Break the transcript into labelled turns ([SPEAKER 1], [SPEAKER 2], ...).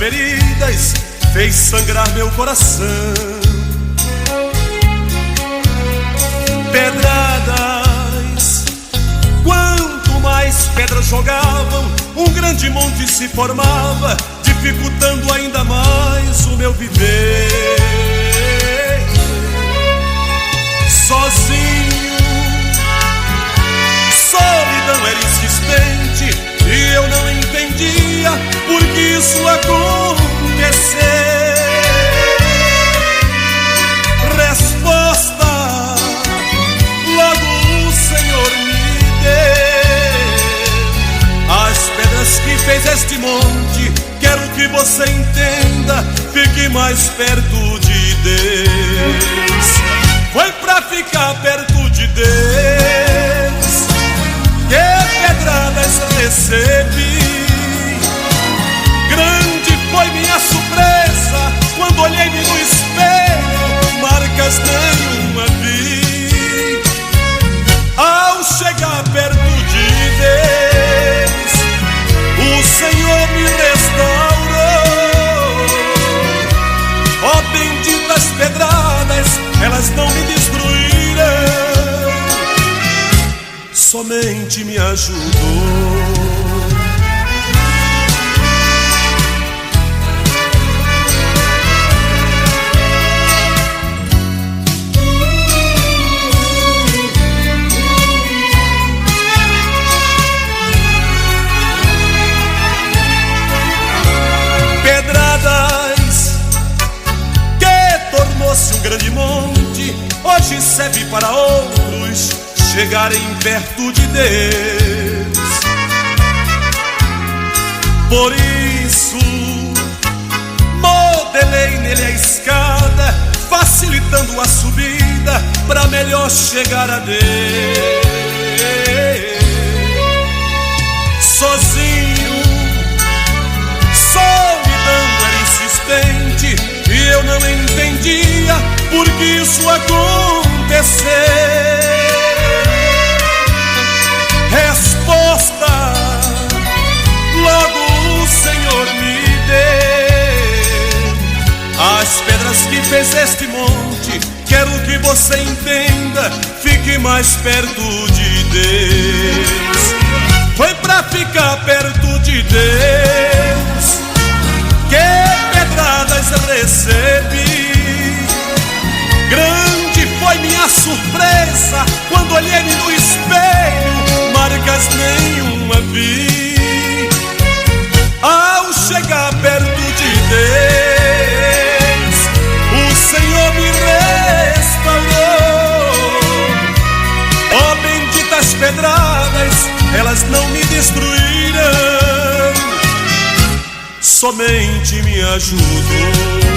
[SPEAKER 1] feridas fez sangrar meu coração. Pedradas, quanto mais pedras jogavam, um grande monte se formava, dificultando ainda mais o meu viver. Sozinho, solidão era insistente e eu não entendia por que isso acontecer. Resposta logo o Senhor me deu. As pedras que fez este monte, quero que você entenda, fique mais perto de Deus. Foi pra ficar perto de Deus que pedradas recebi. Grande foi minha surpresa quando olhei-me no espelho, marcas nenhuma vi. Ao chegar perto de Deus, o Senhor me restaurou. Ó benditas pedradas, elas não me destruíram, somente me ajudou. Pedradas que tornou-se um grande monte, hoje serve para outros chegarem perto de Deus. Por isso modelei nele a escada, facilitando a subida para melhor chegar a Deus. Sozinho, solidão era insistente e eu não entendia por que isso aconteceu. Resposta logo o Senhor me deu. As pedras que fez este monte, quero que você entenda, fique mais perto de Deus. Foi pra ficar perto de Deus que pedradas recebi. Grande foi minha surpresa quando olhei-me no espelho, marcas nenhuma vi. Ao chegar perto de Deus, o Senhor me restaurou. Ó benditas pedradas, elas não me destruíram, somente me ajudou.